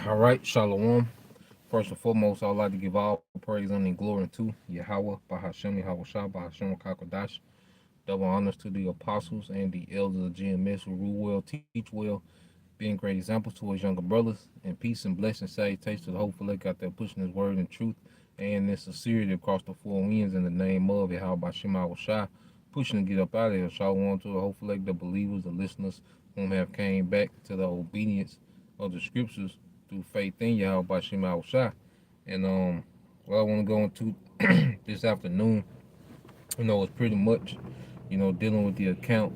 All right, Shalom. First and foremost, I'd like to give all praise and glory to Yahweh, Bahashem, Yahweh Shah, Bahashem, Kakodash. Double honors to the apostles and the elders of GMS who rule well, teach well, being great examples to his younger brothers. And peace and blessing, salutations to the hopeful elect out there pushing his word and truth and in sincerity across the four winds in the name of Yahweh, Bahashem, Yahweh Shah, pushing to get up out of here. Shalom to the hopeful elect, the believers, the listeners whom have came back to the obedience of the scriptures through faith in Yahweh by Shema Shah. And what I want to go into this afternoon, is pretty much, dealing with the account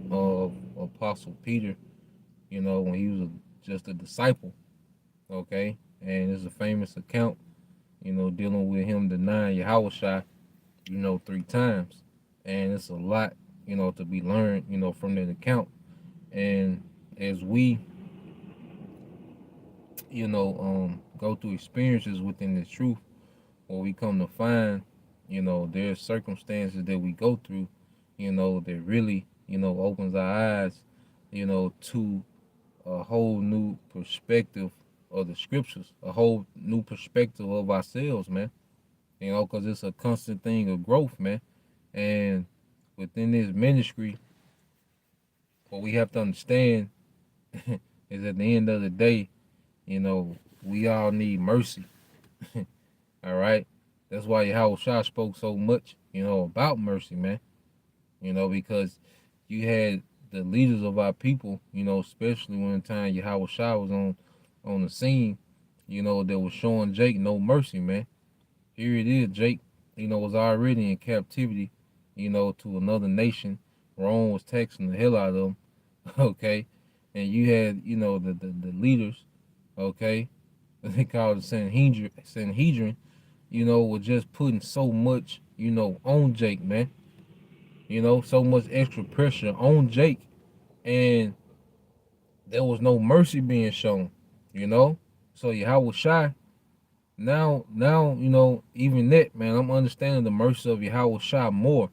of Apostle Peter, when he was just a disciple, okay? And it's a famous account, dealing with him denying Yahweh Shah, 3 times. And it's a lot, to be learned, from that account. And as we go through experiences within the truth, where we come to find, there's circumstances that we go through, that really, opens our eyes, to a whole new perspective of the scriptures, a whole new perspective of ourselves, man. Because it's a constant thing of growth, man. And within this ministry, what we have to understand is at the end of the day, we all need mercy. All right. That's why Yahweh Shah spoke so much, about mercy, man. Because you had the leaders of our people, especially when the time Yahweh Shah was on the scene, that was showing Jake no mercy, man. Here it is, Jake, was already in captivity, to another nation. Rome was taxing the hell out of them, okay? And you had, the leaders, okay? They called it Sanhedrin, was just putting so much, on Jake, man. So much extra pressure on Jake. And there was no mercy being shown, So Yahweh Shai, now, even that, man, I'm understanding the mercy of Yahweh Shai more,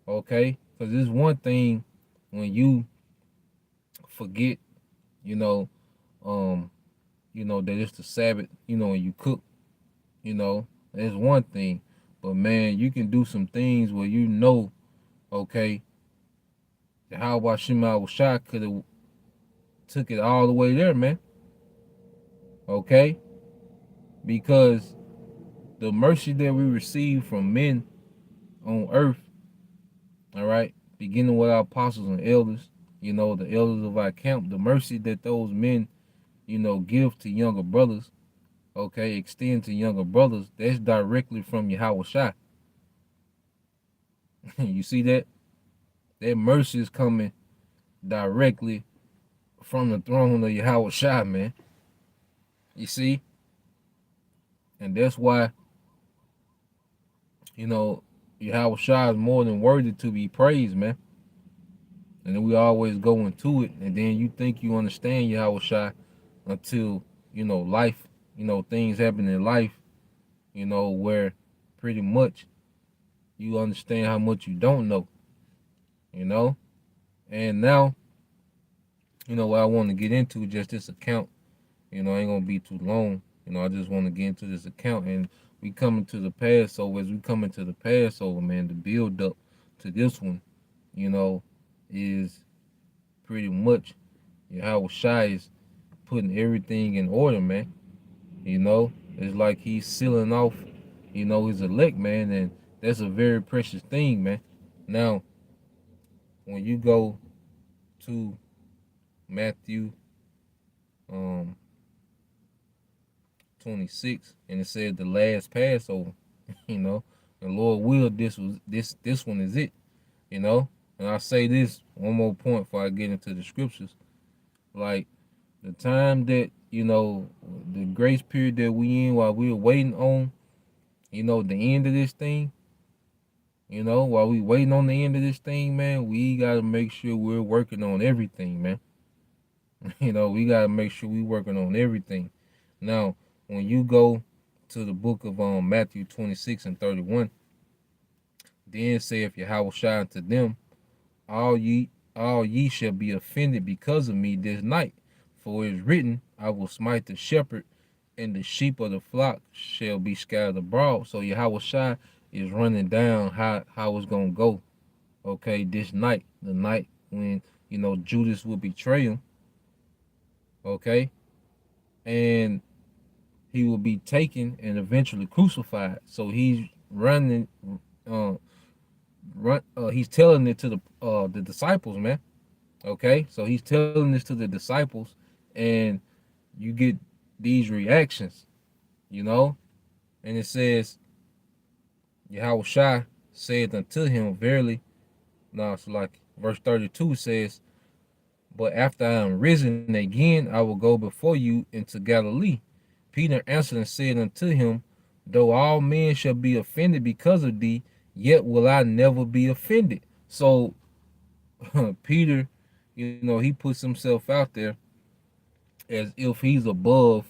okay? Because it's one thing when you forget, you know, um, that it's the Sabbath, and you cook, that's one thing. But man, you can do some things where okay, how about Shema Shah could have took it all the way there, man. Okay? Because the mercy that we receive from men on earth, all right, beginning with our apostles and elders, the elders of our camp, the mercy that those men, give to younger brothers, okay, extend to younger brothers, that's directly from Yahweh Shah. You see that? That mercy is coming directly from the throne of Yahweh Shah, man. You see? And that's why, Yahweh Shah is more than worthy to be praised, man. And then we always go into it, and then you think you understand Yahweh Shah until, life, things happen in life, where pretty much you understand how much you don't know, And now, what I want to get into, just this account, ain't gonna be too long. I just want to get into this account, and we coming to the Passover. As we come into the Passover, man, the build up to this one, is pretty much Yahweh Shai is putting everything in order, man. It's like he's sealing off, his elect, man, and that's a very precious thing, man. Now, when you go to Matthew 26, and it said the last Passover, and Lord will this one is it, And I'll say this one more point before I get into the scriptures. Like the time that, the grace period that we in while we're waiting on, the end of this thing, while we waiting on the end of this thing, man, we gotta make sure we're working on everything, man. We gotta make sure we working on everything. Now, when you go to the book of Matthew 26 and 31, then saith Yahweh Shai unto them, all ye shall be offended because of me this night. For it is written, I will smite the shepherd, and the sheep of the flock shall be scattered abroad. So Yahweh Shai is running down how it's gonna go. Okay, this night, the night when Judas will betray him. Okay, and he will be taken and eventually crucified. So he's running, he's telling it to the disciples, man. Okay, so he's telling this to the disciples, and you get these reactions, you know, and it says, Yahweh Shai said unto him, verily, now it's like verse 32 says, but after I am risen again, I will go before you into Galilee. Peter answered and said unto him, though all men shall be offended because of thee, yet will I never be offended. So Peter, he puts himself out there as if he's above,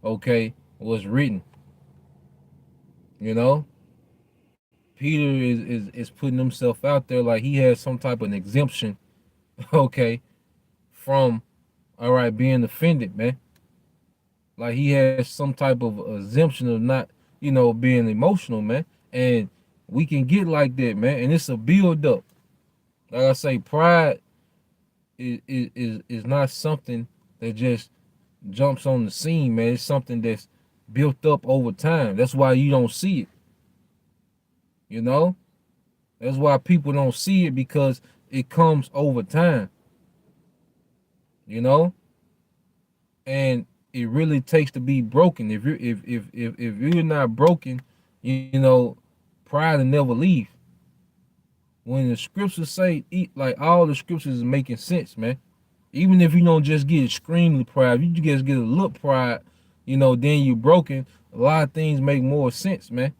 okay, what's written. You know, Peter is putting himself out there like he has some type of an exemption, okay, from all right being offended, man. Like he has some type of exemption of not, being emotional, man. And we can get like that, man. And it's a build up. Like I say, pride is not something that just jumps on the scene, man. It's something that's built up over time. That's why you don't see it. You know? That's why people don't see it, because it comes over time. You know? And it really takes to be broken. If you're not broken, pride will never leave. When the scriptures say, like all the scriptures is making sense, man. Even if you don't just get extremely pride, you just get a little pride, then you're broken. A lot of things make more sense, man.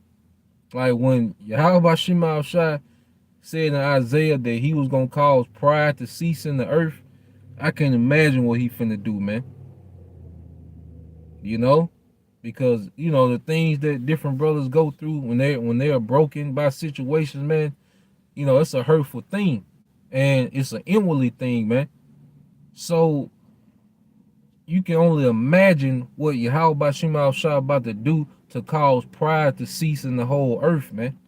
Like when Yahweh Shema Shai said in Isaiah that he was gonna cause pride to cease in the earth, I can imagine what he finna do, man. Because the things that different brothers go through when they are broken by situations, man. It's a hurtful thing, and it's an inwardly thing, man. So you can only imagine what Yahweh Shema Shai about to do to cause pride to cease in the whole earth, man.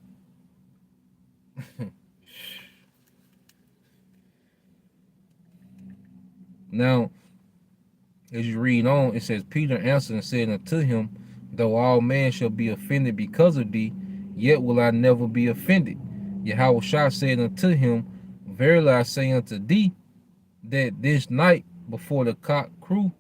Now, as you read on, it says, Peter answered and said unto him, though all men shall be offended because of thee, yet will I never be offended. Yahweh Shai said unto him, verily I say unto thee, that this night before the cock crow,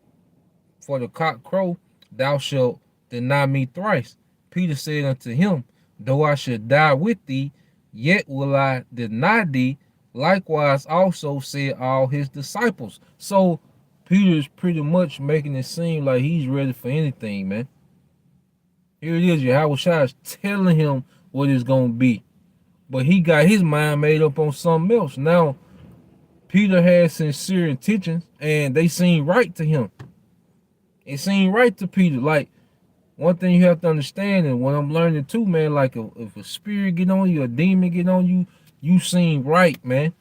thou shalt deny me thrice. Peter said unto him, though I should die with thee, yet will I deny thee. Likewise also said all his disciples. So Peter's pretty much making it seem like he's ready for anything, man. Here it is, Yahweh Shai is telling him what it's going to be. But he got his mind made up on something else. Now, Peter had sincere intentions, and they seemed right to him. It seemed right to Peter. Like, one thing you have to understand, and what I'm learning too, man, like if a spirit get on you, a demon get on you, you seem right, man.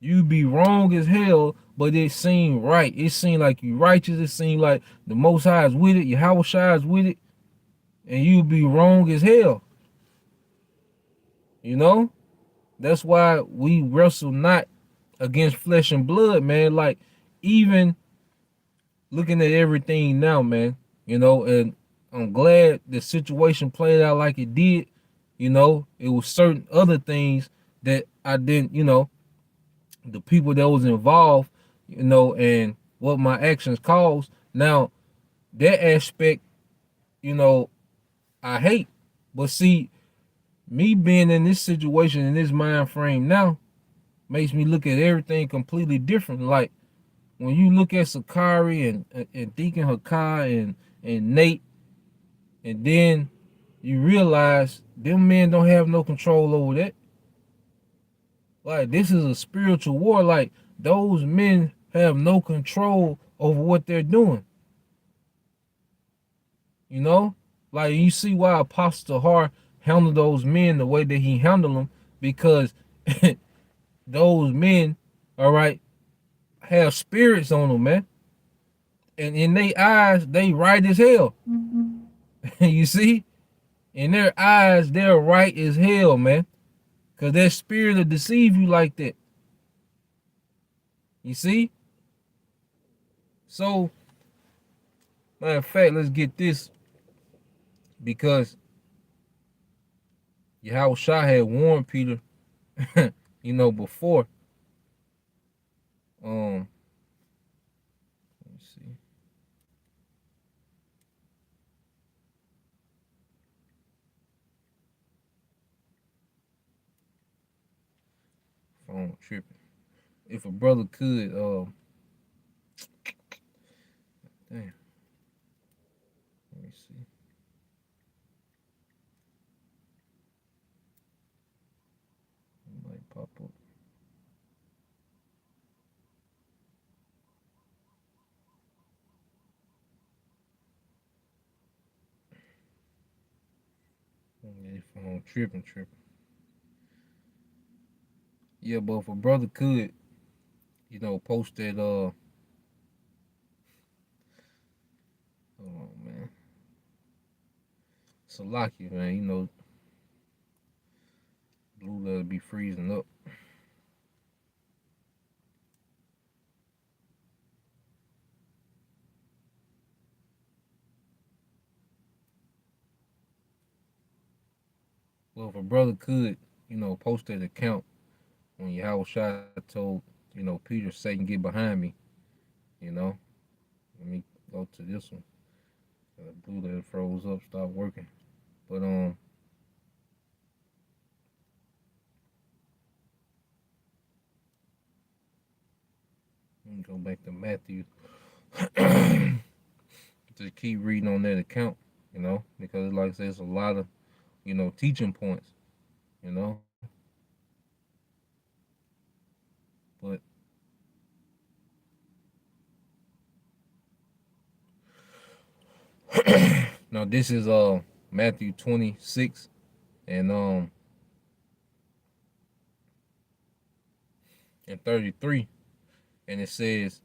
You be wrong as hell, but it seemed right. It seemed like you righteous. It seemed like the Most High is with it. Yahweh Shai is with it. And you be wrong as hell. That's why we wrestle not against flesh and blood, man. Like, even looking at everything now, man, and I'm glad the situation played out like it did. It was certain other things that I didn't, the people that was involved, and what my actions caused. Now, that aspect, I hate. But see, me being in this situation, in this mind frame now, makes me look at everything completely different. Like, when you look at Sakari and Deacon Hakai and Nate, and then you realize them men don't have no control over that. Like, this is a spiritual war. Like, those men have no control over what they're doing. Like, you see why Apostle Har handled those men the way that he handled them, because those men, all right, have spirits on them, man. And in their eyes, they right as hell. You see? In their eyes, they're right as hell, man. Because their spirit will deceive you like that. You see? So, matter of fact, let's get this. Because Yahushua had warned Peter, before. Let me see. Phone tripping. If a brother could, damn, let me see. It might pop up. Yeah, phone tripping. Yeah, but if a brother could, post that, hold on, man. Salaki, man, blue letter be freezing up. Well, if a brother could, post that account when Yahushua told, Peter, Satan, get behind me, you know. Let me go to this one. The blue letter froze up, stopped working. But let me go back to Matthew. Just keep reading on that account, because like I said, it's a lot of, teaching points, you know. But now this is Matthew 26 and 33, and it says,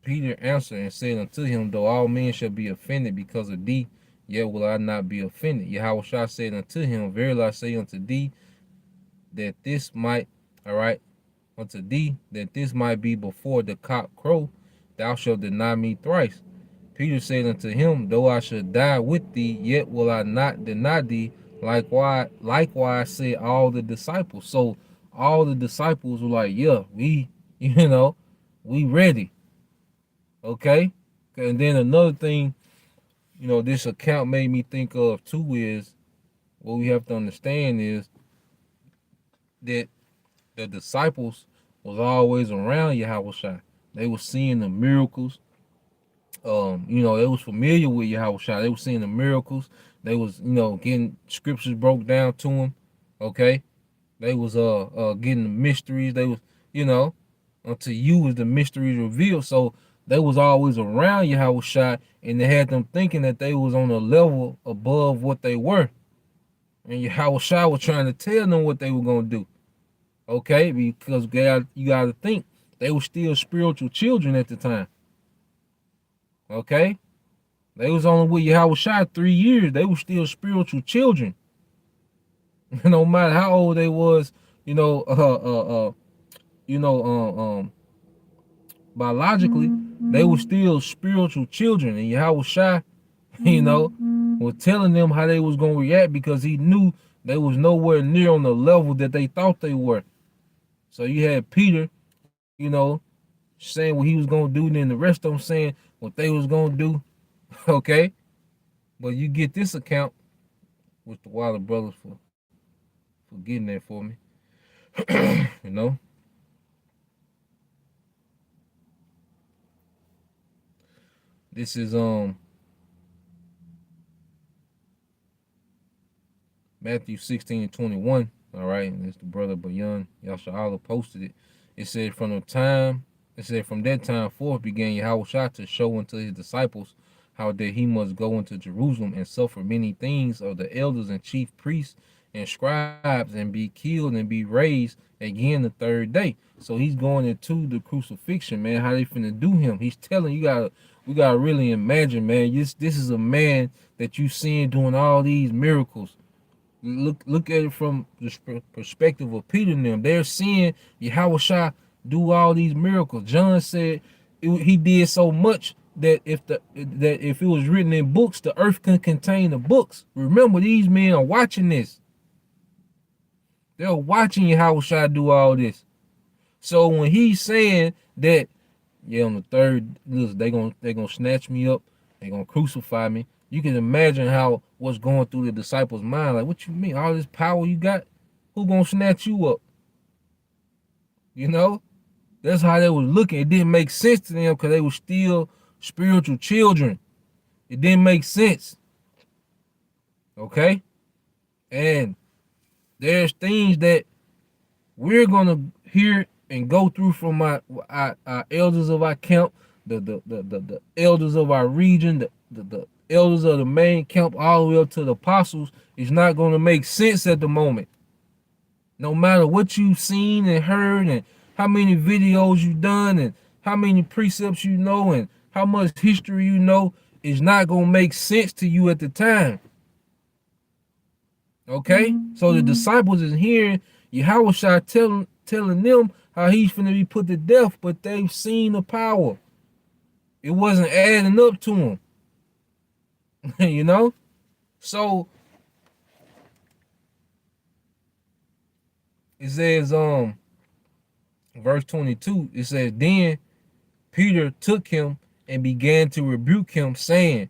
Peter answered and said unto him, though all men shall be offended because of thee, yet will I not be offended. Yahushua said unto him, verily I say unto thee, that this might, all right, unto thee, that this might be before the cock crow, thou shalt deny me thrice. Peter said unto him, though I should die with thee, yet will I not deny thee. Likewise said all the disciples. So all the disciples were like, yeah, we, we ready. Okay? And then another thing, this account made me think of too is, what we have to understand is that the disciples was always around Yahushua. They were seeing the miracles. They was familiar with Yahushua. They was seeing the miracles. They was, getting scriptures broke down to them. Okay. They was getting the mysteries. They was, unto you was the mysteries revealed. So they was always around Yahushua, and they had them thinking that they was on a level above what they were. And Yahushua was trying to tell them what they were gonna do. Okay, because you got to think they were still spiritual children at the time. Okay, they was only with Yahushua 3 years. They were still spiritual children. No matter how old they was, you know, uh, uh, you know, biologically, they were still spiritual children. And Yahushua, was telling them how they was gonna react because he knew they was nowhere near on the level that they thought they were. So you had Peter, saying what he was gonna do, and then the rest of them saying what they was gonna do. Okay, but you get this account with the Wilder brothers for getting that for me. you know, this is Matthew 16:21. All right, and it's the brother Bayan Yasha'Allah posted it. It said from that time forth began Yahushua to show unto his disciples how that he must go into Jerusalem and suffer many things of the elders and chief priests and scribes and be killed and be raised again the third day. So he's going into the crucifixion, man. How they finna do him? He's telling you gotta we gotta really imagine, man. This is a man that you seeing doing all these miracles. Look at it from the perspective of Peter and them. They're seeing Yahweh do all these miracles. John said he did so much that if it was written in books, the earth can contain the books. Remember, these men are watching this. They're watching Yahweh do all this. So when he's saying that, yeah, on the third, listen, they gonna snatch me up, they gonna crucify me. You can imagine how what's going through the disciples' mind. Like, what you mean? All this power you got? Who gonna snatch you up? You know? That's how they was looking. It didn't make sense to them because they were still spiritual children. It didn't make sense. Okay? And there's things that we're gonna hear and go through from our elders of our camp, the elders of our region, the elders of the main camp, all the way up to the apostles. It's not gonna make sense at the moment. No matter what you've seen and heard and how many videos you've done and how many precepts you know and how much history you know, it's not gonna make sense to you at the time. Okay? So the disciples is hearing Yahweh telling them how he's finna be put to death, but they've seen the power. It wasn't adding up to them. You know? So it says, verse 22, it says, then Peter took him and began to rebuke him, saying,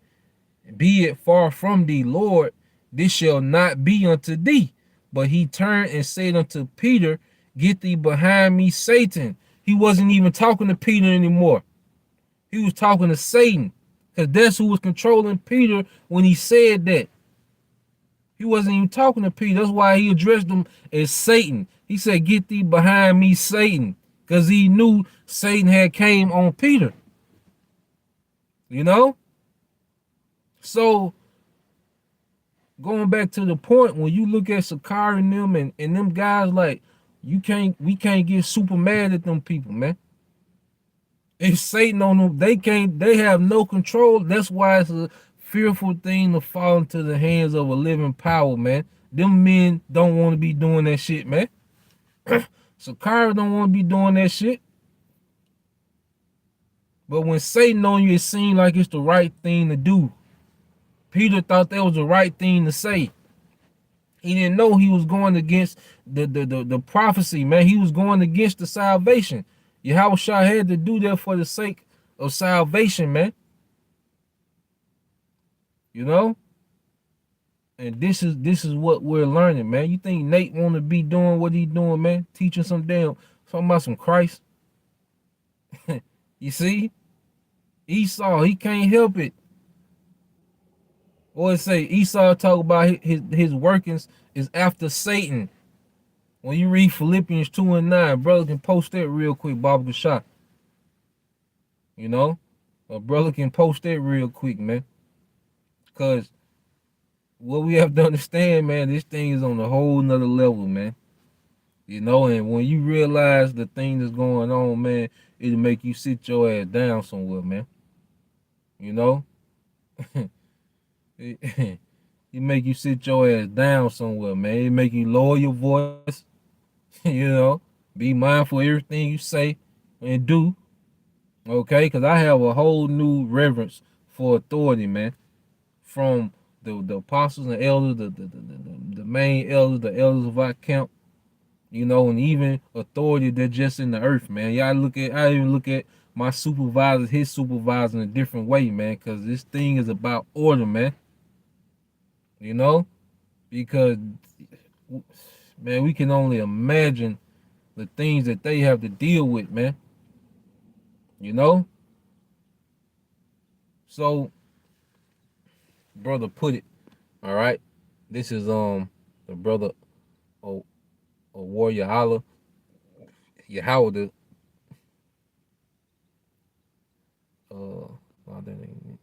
be it far from thee, Lord, this shall not be unto thee. But he turned and said unto Peter, get thee behind me, Satan. He wasn't even talking to Peter anymore. He was talking to Satan, because that's who was controlling Peter when he said that. He wasn't even talking to Peter. That's why he addressed him as Satan. He said, get thee behind me, Satan, because he knew Satan had came on Peter. You know? So, going back to the point, when you look at Sakari and them and them guys, like, we can't get super mad at them people, man. If Satan on them, they have no control. That's why it's a fearful thing to fall into the hands of a living power, man. Them men don't want to be doing that shit, man. Sakari don't want to be doing that shit. But when Satan on you, it seems like it's the right thing to do. Peter thought that was the right thing to say. He didn't know he was going against the prophecy, man. He was going against the salvation. Yahweh had to do that for the sake of salvation, man. You know? And this is what we're learning, man. You think Nate want to be doing what he doing, man? Teaching talking about some Christ. You see? Esau, he can't help it. Or it say Esau talk about his workings is after Satan. When you read Philippians 2 and 9, brother can post that real quick, Bob Gashot. You know? A brother can post that real quick, man. Because what we have to understand, man, this thing is on a whole nother level, man. You know, and when you realize the thing that's going on, man, it'll make you sit your ass down somewhere, man. You know? It make you sit your ass down somewhere, man. It make you lower your voice. You know? Be mindful of everything you say and do. Okay? Because I have a whole new reverence for authority, man. From the apostles and elders, the main elders, the elders of our camp, you know, and even authority that's just in the earth, man. I even look at my supervisors, his supervisor in a different way, man, because this thing is about order, man. You know? Because, man, we can only imagine the things that they have to deal with, man. You know? So, brother put it, all right? This is the brother a warrior holler. Yahweh oh, that ain't it.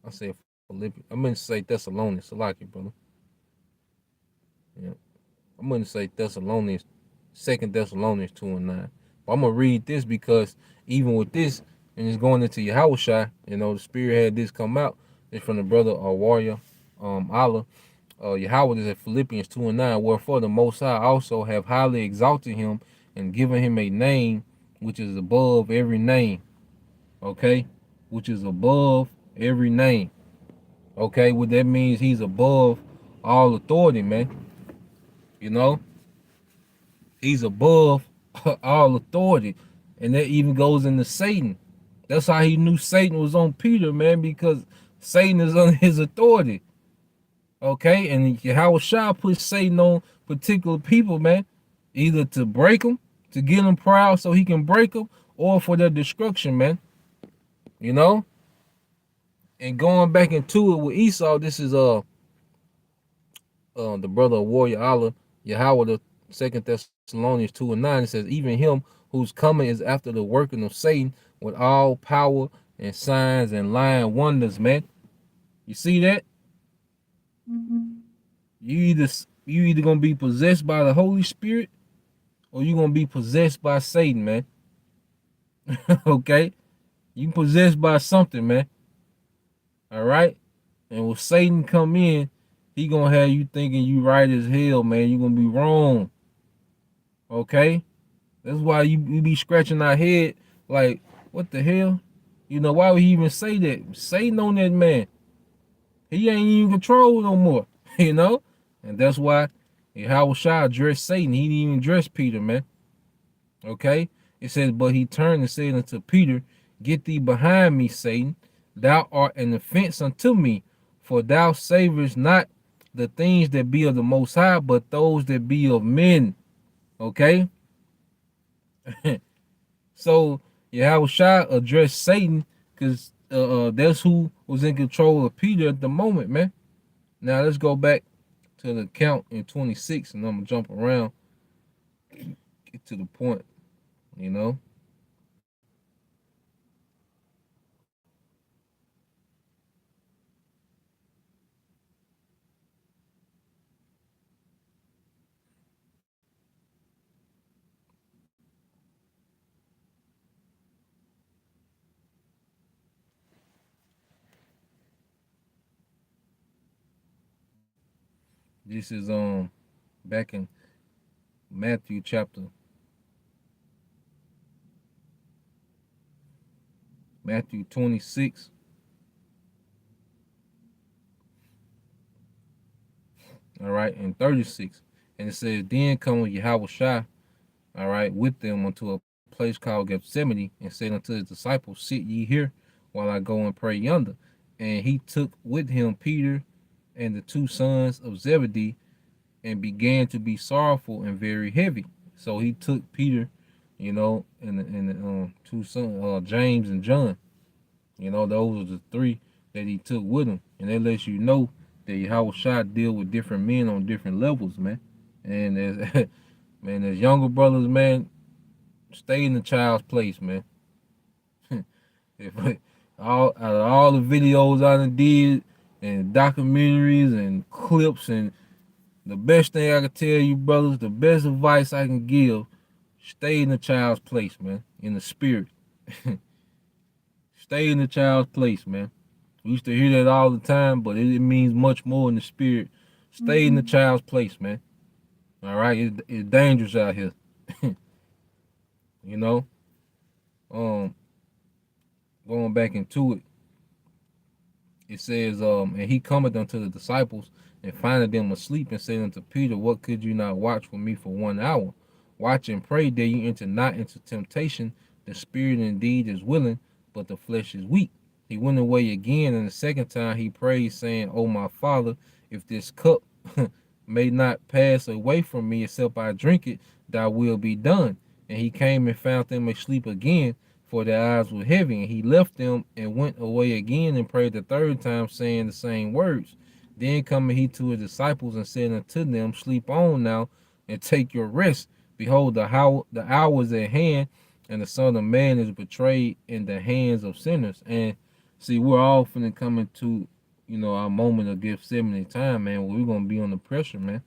I said Philippians. I meant to say Thessalonians. Salaki, brother. Yeah. I'm gonna say Thessalonians, 2 Thessalonians 2:9. But I'm gonna read this because even with this, and it's going into Yahushua, the Spirit had this come out. It's from the brother Warrior, Allah. Yahweh is at Philippians 2:9. Wherefore the Most High also have highly exalted him and given him a name which is above every name. Okay, which is above every name. Okay, what that means, he's above all authority, man. You know, he's above all authority. And that even goes into Satan. That's how he knew Satan was on Peter, man, because Satan is under his authority. Okay, and Yahweh Shah puts Satan on particular people, man, either to break them, to get them proud so he can break them, or for their destruction, man. You know? And going back into it with Esau, this is the brother of Warrior Allah, Yahweh, the 2 Thessalonians 2:9, it says, even him whose coming is after the working of Satan with all power and signs and lying wonders, man. You see that? You either you either gonna be possessed by the Holy Spirit or you gonna be possessed by Satan, man. Okay? You possessed by something, man. All right? And when Satan come in, he gonna have you thinking you right as hell, man. You gonna be wrong. Okay? That's why you be scratching our head like, what the hell? Why would he even say that? Satan on that man. He ain't even control no more, And that's why Yahweh Shah addressed Satan. He didn't even address Peter, man. Okay? It says, but he turned and said unto Peter, get thee behind me, Satan. Thou art an offense unto me, for thou savorest not the things that be of the Most High, but those that be of men. Okay? So Yahweh Shah addressed Satan because that's who was in control of Peter at the moment, man. Now let's go back to the count in 26, and I'm gonna jump around, get to the point, you know. This is back in Matthew chapter 26. All right, and 36. And it says, then come Yahweh Shah, all right, with them unto a place called Gethsemane, and said unto his disciples, sit ye here while I go and pray yonder. And he took with him Peter and the two sons of Zebedee, and began to be sorrowful and very heavy. So he took Peter, and the two sons, James and John. Those are the three that he took with him, and that lets you know that Yahweh Shah deal with different men on different levels, man. And as man, as younger brothers, man, stay in the child's place, man. If out of all the videos I done did and documentaries and clips, and the best thing I can tell you, brothers, the best advice I can give, stay in the child's place, man. In the spirit. Stay in the child's place, man. We used to hear that all the time, but it means much more in the spirit. Stay in the child's place, man. All right, it's dangerous out here. you know. Um, Going back into it, it says, and he cometh unto the disciples and findeth them asleep, and said unto Peter, what could you not watch with me for 1 hour? Watch and pray that you enter not into temptation. The spirit indeed is willing, but the flesh is weak. He went away again, and the second time he prayed, saying, O my Father, if this cup may not pass away from me except I drink it, thy will be done. And he came and found them asleep again, for their eyes were heavy. And he left them and went away again and prayed the third time, saying the same words. Then coming he to his disciples and said unto them, sleep on now and take your rest. Behold, the hour is at hand, and the Son of Man is betrayed in the hands of sinners. And see, we're all finna come into, our moment of Gethsemane time, man, where we're gonna be under pressure, man.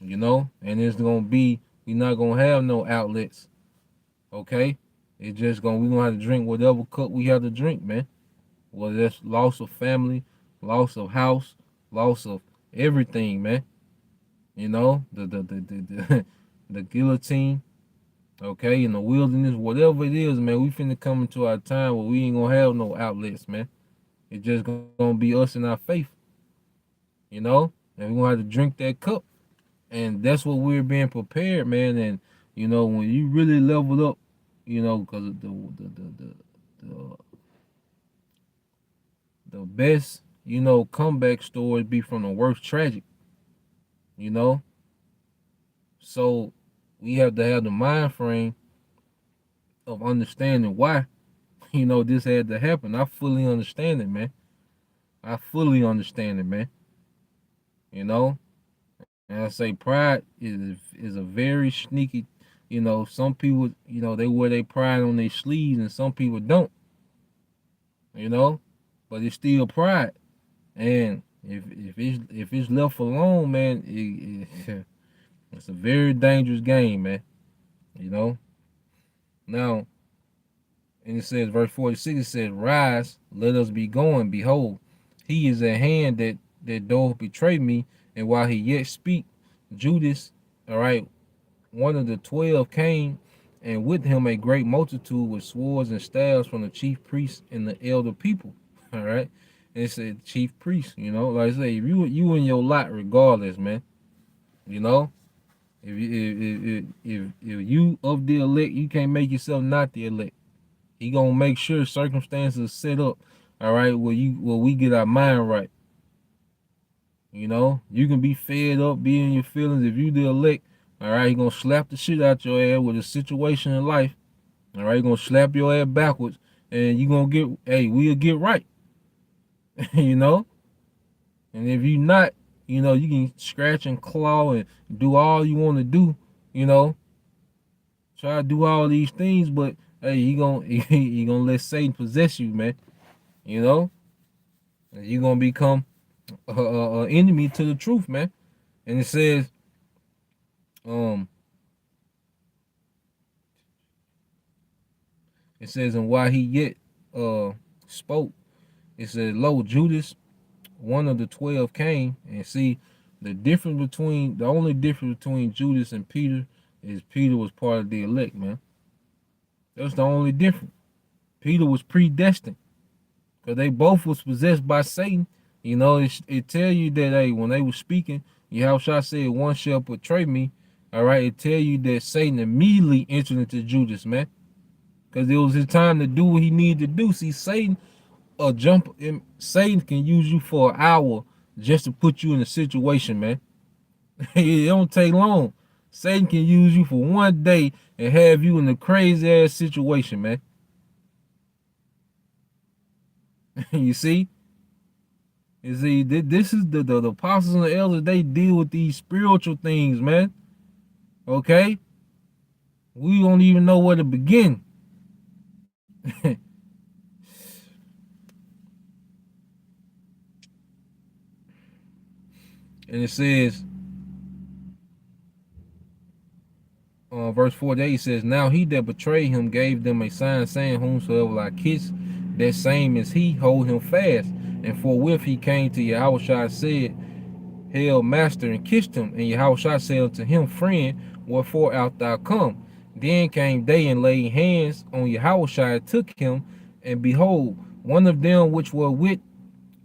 you know, and it's gonna be we not gonna have no outlets, okay? It's just gonna we gonna have to drink whatever cup we have to drink, man. Whether that's loss of family, loss of house, loss of everything, man. You know, the the guillotine, okay, in the wilderness, whatever it is, man. We finna come into our time where we ain't gonna have no outlets, man. It's just gonna be us and our faith, you know, and we gonna have to drink that cup. And that's what we're being prepared, man. And you know, when you really level up, you know, because the the best, you know, comeback stories be from the worst tragic, you know. So we have to have the mind frame of understanding why, you know, this had to happen. I fully understand it, man. I fully understand it, man. You know, and I say pride is a very sneaky. You know, some people, you know, they wear their pride on their sleeves, and some people don't. You know, but it's still pride. And if it's left alone, man, it's a very dangerous game, man. You know. Now, and it says, verse 46, it says, "Rise, let us be going. Behold, he is at hand that doth betray me. And while he yet speak, Judas, all right, one of the 12 came, and with him a great multitude with swords and staves from the chief priests and the elder people." All right. And it said chief priests, you know, like I say, if you in your lot regardless, man, you know, if you of the elect, you can't make yourself not the elect. He gonna make sure circumstances set up, all right, where we get our mind right. You know, you can be fed up, be in your feelings. If you the elect, all right, he gonna slap the shit out your ass with a situation in life. All right, he gonna slap your ass backwards, and you gonna get, hey, we'll get right. You know, and if you not, you know, you can scratch and claw and do all you want to do. You know, try to do all these things, but hey, he gonna let Satan possess you, man. You know, and you gonna become a enemy to the truth, man. And um, it says, and while he yet spoke, it said, "Lo, Judas, one of the 12, came." And see, the only difference between Judas and Peter is Peter was part of the elect, man. That's the only difference. Peter was predestined because they both was possessed by Satan. You know, it tell you that, hey, when they were speaking, Yahushua said, "One shall betray me." All right, it tell you that Satan immediately entered into Judas, man, because it was his time to do what he needed to do. See, Satan can use you for an hour just to put you in a situation, man. It don't take long. Satan can use you for one day and have you in a crazy ass situation, man. You see? You see, this is the apostles and the elders, they deal with these spiritual things, man. Okay? We don't even know where to begin. And it says, verse 48 says, "Now he that betrayed him gave them a sign, saying, Whomsoever I kiss, that same is he, hold him fast. And forthwith he came to Yahushua, said, Hail, master, and kissed him. And Yahushua said unto him, Friend, wherefore art thou come? Then came they and laid hands on Yahushua, and took him. And behold, one of them which were with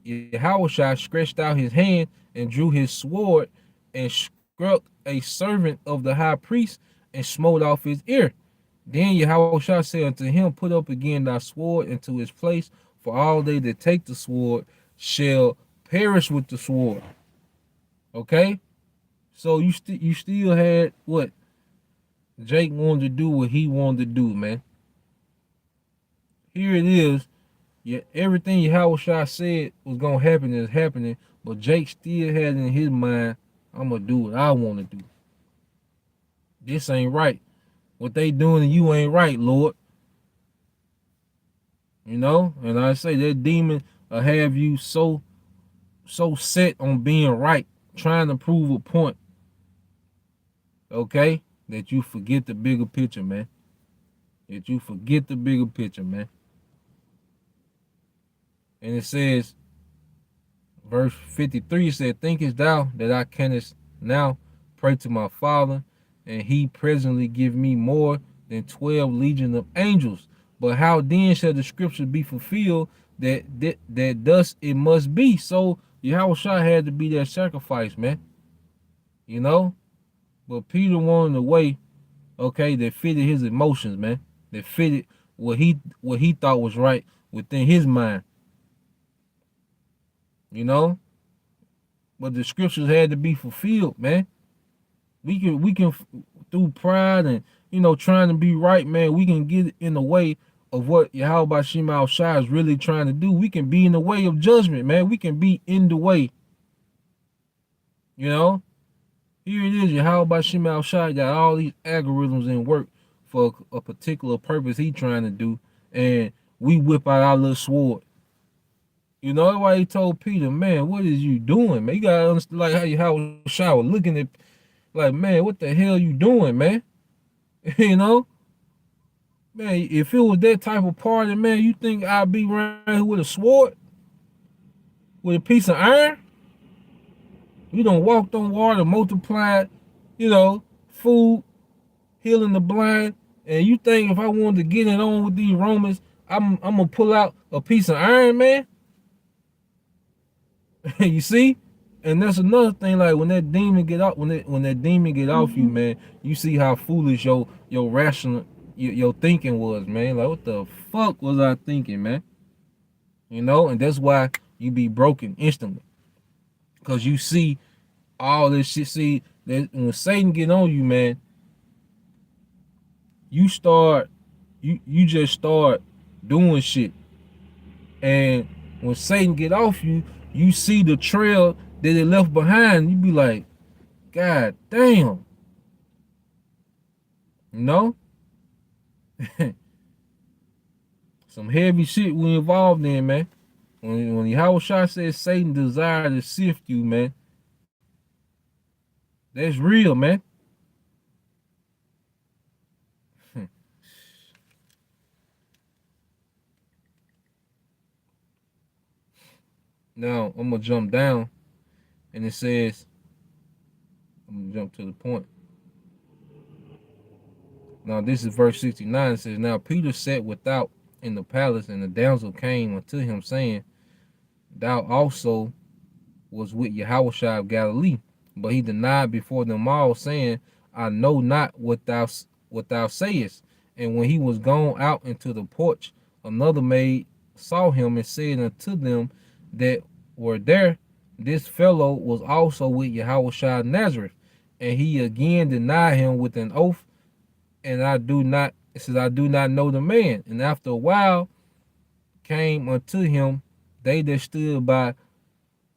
Yahushua stretched out his hand and drew his sword and struck a servant of the high priest and smote off his ear. Then Yahushua said unto him, Put up again thy sword into his place, for all they that take the sword shall perish with the sword. Okay? So you still had what Jake wanted to do, what he wanted to do, man. Here it is. Yeah, everything Yahushua said was gonna happen is happening, but Jake still had in his mind, I'm gonna do what I want to do. This ain't right. What they doing to you ain't right, Lord. You know, and I say that demon will have you so set on being right, trying to prove a point. Okay? That you forget the bigger picture, man. That you forget the bigger picture, man. And it says, verse 53 said, thinkest thou that I cannot now pray to my Father, and he presently give me more than 12 legions of angels? But how then shall the scripture be fulfilled that thus it must be? So Yahushua had to be that sacrifice, man. You know? But Peter wanted a way, okay, that fitted his emotions, man. That fitted what he thought was right within his mind. You know? But the scriptures had to be fulfilled, man. We can through pride and trying to be right, man. We can get in the way of what Yahweh Shema Shai is really trying to do. We can be in the way of judgment, man. We can be in the way. You know, here it is. Yahweh Shema Shai got all these algorithms in work for a particular purpose he trying to do, and we whip out our little sword. You know, that's why he told Peter, man, what is you doing, man? You gotta understand, like how Yahweh Shai was looking at, like, man, what the hell you doing, man? You know, man, if it was that type of party, man, you think I'd be around here with a sword, with a piece of iron? You done walked on water, multiplied, food, healing the blind, and you think if I wanted to get it on with these Romans, I'm gonna pull out a piece of iron, man? You see? And that's another thing. Like when that demon get off, when that demon get off you, man, you see how foolish your rational your thinking was, man. Like what the fuck was I thinking, man? You know, and that's why you be broken instantly, cause you see all this shit. See that when Satan get on you, man, you just start doing shit, and when Satan get off you, you see the trail that it left behind. You be like, God damn, you know. Some heavy shit we involved in, man. When Yahweh Shai says Satan desire to sift you, man, that's real, man. Now I'm gonna jump down, and it says, I'm gonna jump to the point. Now this is verse 69. It says, now Peter sat without in the palace, and the damsel came unto him, saying, thou also was with Yahushua of Galilee. But he denied before them all, saying, I know not what thou sayest. And when he was gone out into the porch, another maid saw him and said unto them that were there, this fellow was also with Yahushua of Nazareth. And he again denied him with an oath, and it says, I do not know the man. And after a while came unto him they that stood by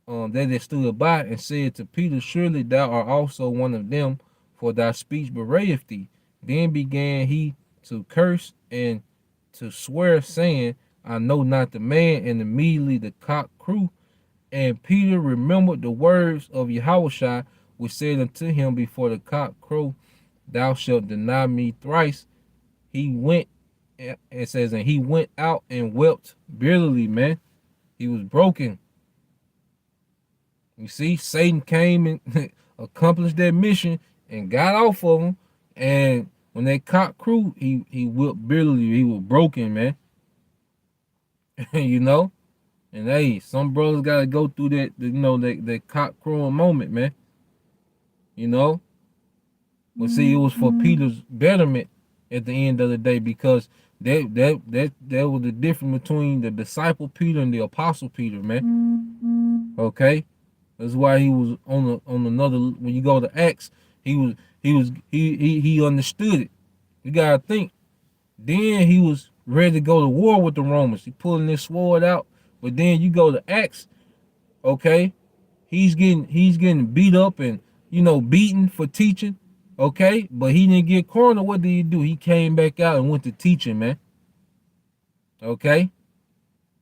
and said to Peter, surely thou art also one of them, for thy speech bewrayeth thee. Then began he to curse and to swear, saying, I know not the man. And immediately the cock crew, and Peter remembered the words of Yahushua, which said unto him before the cock crow, thou shalt deny me thrice. He went, it says, and he went out and wept bitterly, man. He was broken. You see, Satan came and accomplished that mission and got off of him. And when that cock crew, he whipped bitterly. He was broken, man. You know? And hey, some brothers gotta go through that cock crowing moment, man. You know? But see, it was for Peter's betterment at the end of the day, because that was the difference between the disciple Peter and the apostle Peter, man. Okay? That's why he was on another. When you go to Acts, he understood it. You gotta think. Then he was ready to go to war with the Romans. He pulling his sword out. But then you go to Acts, okay? He's getting beat up and beaten for teaching, okay? But he didn't get cornered. What did he do? He came back out and went to teaching, man. Okay?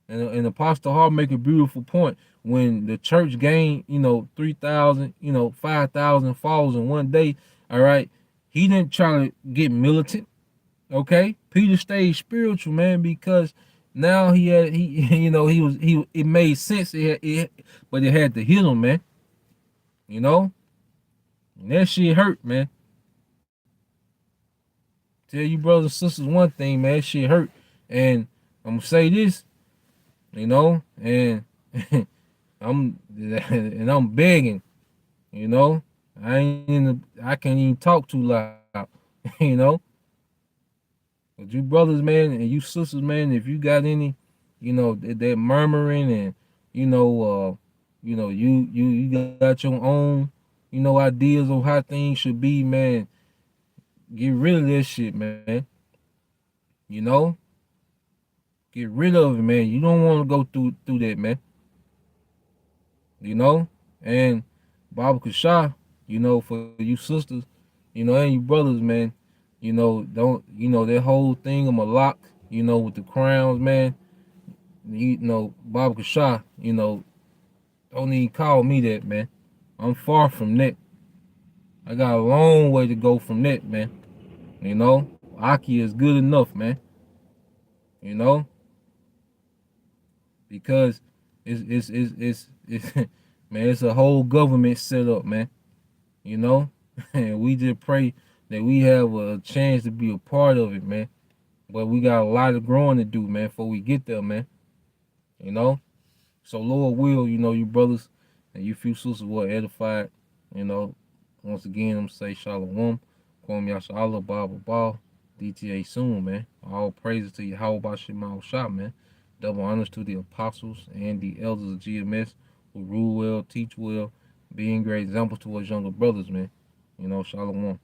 And Apostle Hall make a beautiful point. When the church gained, 3,000, 5,000 followers in one day, all right, He didn't try to get militant. Okay, Peter stayed spiritual, man, because now he it made sense. But it had to hit him, man. You know, and that shit hurt, man. Tell you brothers and sisters one thing, man. That shit hurt, and I'm gonna say this, and I'm begging, you know. I can't even talk too loud, you know. But you brothers, man, and you sisters, man, if you got any, that murmuring and you know, you got your own, ideas on how things should be, man. Get rid of that shit, man. You know, get rid of it, man. You don't want to go through that, man. You know, and Baba Kasha, for you sisters, and you brothers, man. Don't that whole thing of Malak, with the crowns, man. Baba Kasha, don't even call me that, man. I'm far from that. I got a long way to go from that, man. Aki is good enough, man. You know, because it's man, it's a whole government set up, man. You know, and we just pray that we have a chance to be a part of it, man. But we got a lot of growing to do, man, before we get there, man. You know, so Lord will, you brothers and you few sisters were edified. You know, once again, I'm say Shalom, Kwam Yasha Allah, Baba Ba, DTA soon, man. All praises to Yahweh Bashim Shah, man. Double honors to the apostles and the elders of GMS who rule well, teach well, being great examples to us younger brothers, man. Shalom.